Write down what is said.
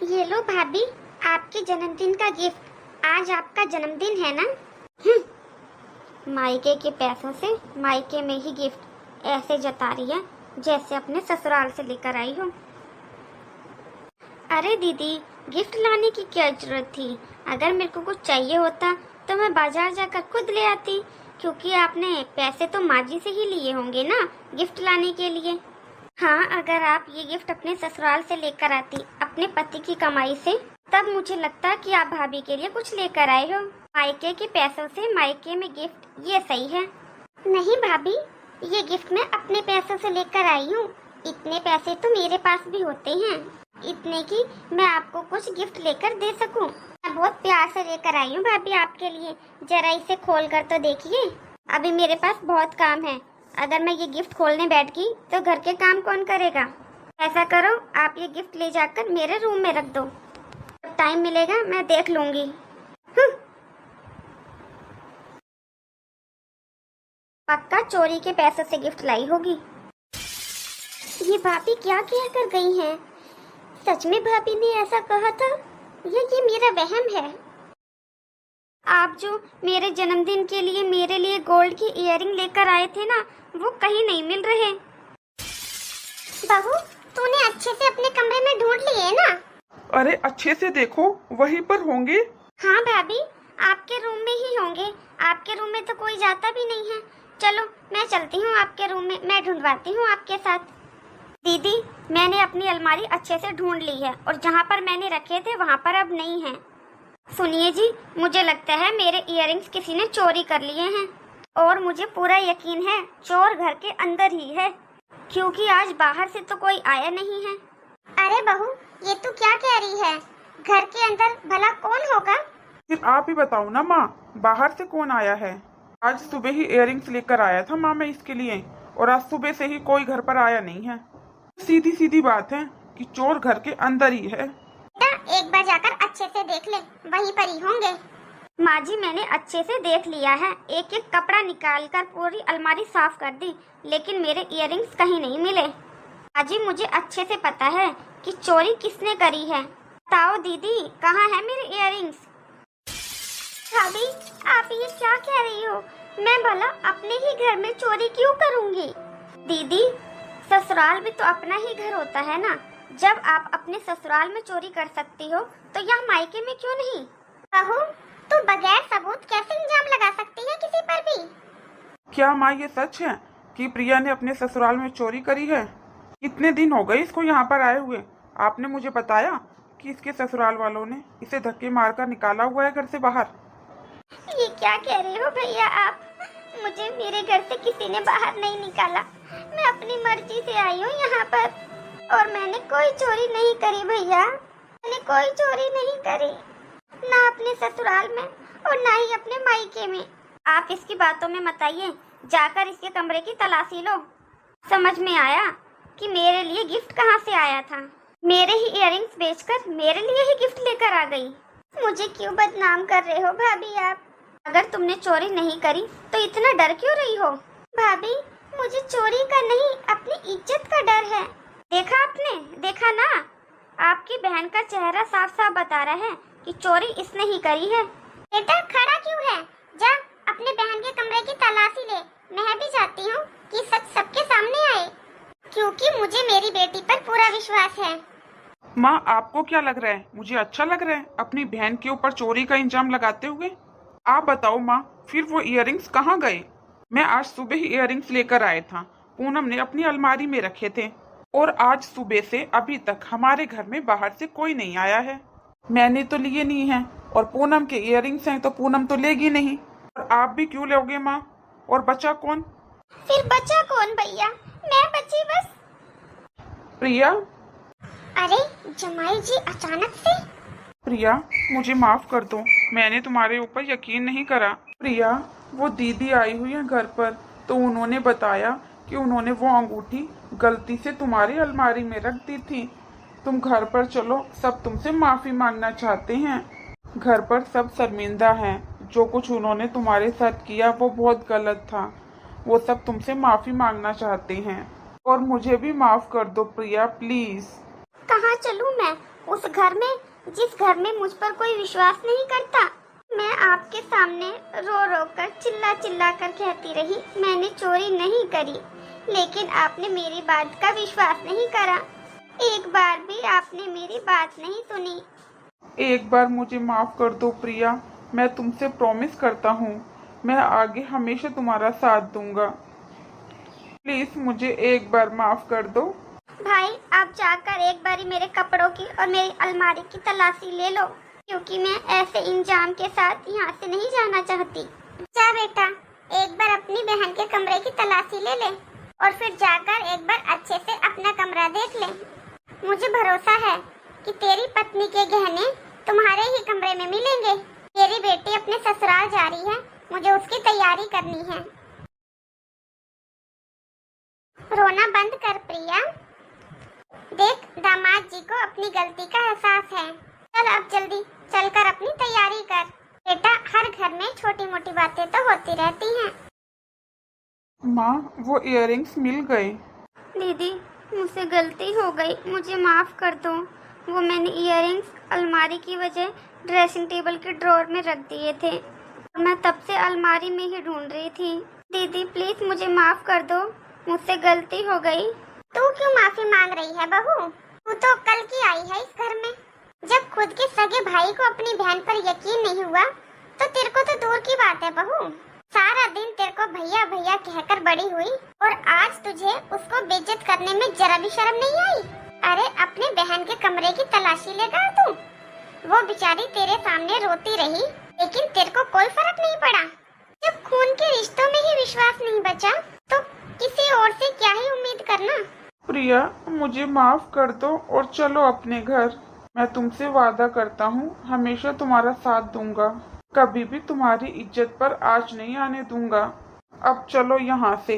ये लो भाभी, आपके जन्मदिन का गिफ्ट। आज आपका जन्मदिन है ना? मायके के पैसों से मायके में ही गिफ्ट ऐसे जता रही है जैसे अपने ससुराल से लेकर आई हो। अरे दीदी, गिफ्ट लाने की क्या जरूरत थी? अगर मेरे को कुछ चाहिए होता तो मैं बाजार जाकर खुद ले आती, क्योंकि आपने पैसे तो माँ जी से ही लिए होंगे ना गिफ्ट लाने के लिए। हाँ, अगर आप ये गिफ्ट अपने ससुराल से लेकर आती अपने पति की कमाई से, तब मुझे लगता कि आप भाभी के लिए कुछ लेकर आए हो। मायके के पैसों से मायके में गिफ्ट, ये सही है। नहीं भाभी, ये गिफ्ट मैं अपने पैसों से लेकर आई हूँ। इतने पैसे तो मेरे पास भी होते हैं, इतने की मैं आपको कुछ गिफ्ट लेकर दे सकूं। मैं बहुत प्यार से लेकर आई हूँ भाभी आपके लिए। जरा इसे खोल कर तो देखिए। अभी मेरे पास बहुत काम है। अगर मैं ये गिफ्ट खोलने बैठ गई तो घर के काम कौन करेगा? ऐसा करो, आप ये गिफ्ट ले जाकर मेरे रूम में रख दो। जब टाइम मिलेगा मैं देख लूंगी। पक्का चोरी के पैसों से गिफ्ट लाई होगी। ये भाभी क्या कह कर गई हैं? सच में भाभी ने ऐसा कहा था या ये मेरा वहम है? आप जो मेरे जन्मदिन के लिए मेरे लिए गोल्ड की इयररिंग लेकर आए थे ना, वो कहीं नहीं मिल रहे। बहू, तूने अच्छे से अपने कमरे में ढूंढ लिए ना? अरे अच्छे से देखो, वहीं पर होंगे। हाँ भाभी, आपके रूम में ही होंगे। आपके रूम में तो कोई जाता भी नहीं है। चलो मैं चलती हूँ आपके रूम में, मैं ढूंढवाती हूँ आपके साथ। दीदी, मैंने अपनी अलमारी अच्छे से ढूंढ ली है और जहाँ पर मैंने रखे थे वहाँ पर अब नहीं है। सुनिए जी, मुझे लगता है मेरे इयररिंग्स किसी ने चोरी कर लिए हैं, और मुझे पूरा यकीन है चोर घर के अंदर ही है, क्योंकि आज बाहर से तो कोई आया नहीं है। अरे बहू, ये तू क्या कह रही है? घर के अंदर भला कौन होगा? फिर आप ही बताओ ना माँ, बाहर से कौन आया है? आज सुबह ही इयररिंग्स लेकर आया था माँ मैं इसके लिए, और आज सुबह से ही कोई घर पर आया नहीं है। सीधी सीधी बात है कि चोर घर के अंदर ही है। एक बार जाकर अच्छे से देख ले, वहीं पर ही होंगे। माँ जी, मैंने अच्छे से देख लिया है। एक एक कपड़ा निकालकर पूरी अलमारी साफ कर दी, लेकिन मेरे इयररिंग्स कहीं नहीं मिले। माँ जी, मुझे अच्छे से पता है कि चोरी किसने करी है। बताओ दीदी, कहाँ है मेरे इयररिंग्स? भाभी, आप ये क्या कह रही हो? मैं भला अपने ही घर में चोरी क्यों करूँगी? दीदी, ससुराल भी तो अपना ही घर होता है ना। जब आप अपने ससुराल में चोरी कर सकती हो तो यहाँ मायके में क्यों नहीं? बहू, तू बगैर सबूत कैसे इल्जाम लगा सकती है किसी पर भी? क्या माँ ये सच है कि प्रिया ने अपने ससुराल में चोरी करी है? कितने दिन हो गए इसको यहाँ पर आए हुए? आपने मुझे बताया कि इसके ससुराल वालों ने इसे धक्के मारकर निकाला हुआ है घर से बाहर। ये क्या कह रहे हो भैया आप? मुझे मेरे घर से किसी ने बाहर नहीं निकाला। मैं अपनी मर्जी से आई हूँ यहाँ पर, और मैंने कोई चोरी नहीं करी भैया। मैंने कोई चोरी नहीं करी, ना अपने ससुराल में और ना ही अपने मायके में। आप इसकी बातों में मत आइए, जाकर इसके कमरे की तलाशी लो। समझ में आया कि मेरे लिए गिफ्ट कहाँ से आया था। मेरे ही इयररिंग्स बेचकर मेरे लिए ही गिफ्ट लेकर आ गई। मुझे क्यों बदनाम कर रहे हो भाभी आप? अगर तुमने चोरी नहीं करी तो इतना डर क्यों रही हो? भाभी, मुझे चोरी का नहीं, अपनी इज्जत का डर है। देखा आपने? देखा ना, आपकी बहन का चेहरा साफ साफ बता रहा है कि चोरी इसने ही करी है। बेटा, खड़ा क्यों है? जा अपने बहन के कमरे की तलाशी ले। मैं भी चाहती हूँ कि सच सबके सामने आए, क्योंकि मुझे मेरी बेटी पर पूरा विश्वास है। माँ, आपको क्या लग रहा है? मुझे अच्छा लग रहा है अपनी बहन के ऊपर चोरी का इल्जाम लगाते हुए? आप बताओ माँ, फिर वो इयररिंग्स कहाँ गए? मैं आज सुबह ही इयररिंग्स लेकर आया था, पूनम ने अपनी अलमारी में रखे थे, और आज सुबह से अभी तक हमारे घर में बाहर से कोई नहीं आया है। मैंने तो लिए नहीं है, और पूनम के इयररिंग्स हैं तो पूनम तो लेगी नहीं, और आप भी क्यों लोगे माँ? और बचा कौन? फिर बचा कौन भैया? मैं बची बस। प्रिया। अरे जमाई जी, अचानक से? प्रिया, मुझे माफ कर दो, मैंने तुम्हारे ऊपर यकीन नहीं करा। प्रिया, वो दीदी आई हुई है घर पर, तो उन्होंने बताया कि उन्होंने वो अंगूठी गलती से तुम्हारी अलमारी में रख दी थी। तुम घर पर चलो, सब तुमसे माफी मांगना चाहते हैं। घर पर सब शर्मिंदा हैं। जो कुछ उन्होंने तुम्हारे साथ किया वो बहुत गलत था। वो सब तुमसे माफी मांगना चाहते हैं, और मुझे भी माफ कर दो प्रिया, प्लीज। कहाँ चलूँ मैं? उस घर में, जिस घर में मुझ पर कोई विश्वास नहीं करता। मैं आपके सामने रो रो कर चिल्ला चिल्ला कर कहती रही मैंने चोरी नहीं करी, लेकिन आपने मेरी बात का विश्वास नहीं करा। एक बार भी आपने मेरी बात नहीं सुनी। एक बार मुझे माफ कर दो प्रिया, मैं तुमसे प्रॉमिस करता हूँ मैं आगे हमेशा तुम्हारा साथ दूंगा। प्लीज मुझे एक बार माफ कर दो। भाई आप जाकर एक बारी मेरे कपड़ों की और मेरी अलमारी की तलाशी ले लो, क्योंकि मैं ऐसे इंजाम के साथ यहाँ से नहीं जाना चाहती। जा बेटा, एक बार अपनी बहन के कमरे की तलाशी ले ले और फिर जाकर एक बार अच्छे से अपना कमरा देख ले। मुझे भरोसा है कि तेरी पत्नी के गहने तुम्हारे ही कमरे में मिलेंगे। तेरी बेटी अपने ससुराल जा रही है, मुझे उसकी तैयारी करनी है। रोना बंद कर प्रिया, देख दामाद जी को अपनी गलती का एहसास है। चल अब जल्दी चलकर अपनी तैयारी कर। बेटा, हर घर में छोटी मोटी बातें तो होती रहती हैं। माँ, वो इयररिंग्स मिल गए। दीदी, मुझसे गलती हो गई, मुझे माफ कर दो। वो मैंने इयररिंग्स अलमारी की वजह ड्रेसिंग टेबल के ड्रॉर में रख दिए थे। मैं तब से अलमारी में ही ढूंढ रही थी। दीदी प्लीज मुझे माफ कर दो, मुझसे गलती हो गई। तू क्यों माफी मांग रही है बहू? तू तो कल की आई है इस घर में। जब खुद के सगे भाई को अपनी बहन पर यकीन नहीं हुआ तो तेरे को तो दूर की बात है बहू। सारा दिन तेरे को भैया भैया कहकर बड़ी हुई और आज तुझे उसको बेइज्जत करने में जरा भी शर्म नहीं आई। अरे अपने बहन के कमरे की तलाशी लेगा तू। वो बेचारी तेरे सामने रोती रही, लेकिन तेरे को कोई फर्क नहीं पड़ा। जब खून के रिश्तों में ही विश्वास नहीं बचा तो किसी और से क्या ही उम्मीद करना। प्रिया, मुझे माफ कर दो और चलो अपने घर। मैं तुमसे वादा करता हूँ हमेशा तुम्हारा साथ दूंगा, कभी भी तुम्हारी इज्जत पर आँच नहीं आने दूंगा। अब चलो यहाँ से।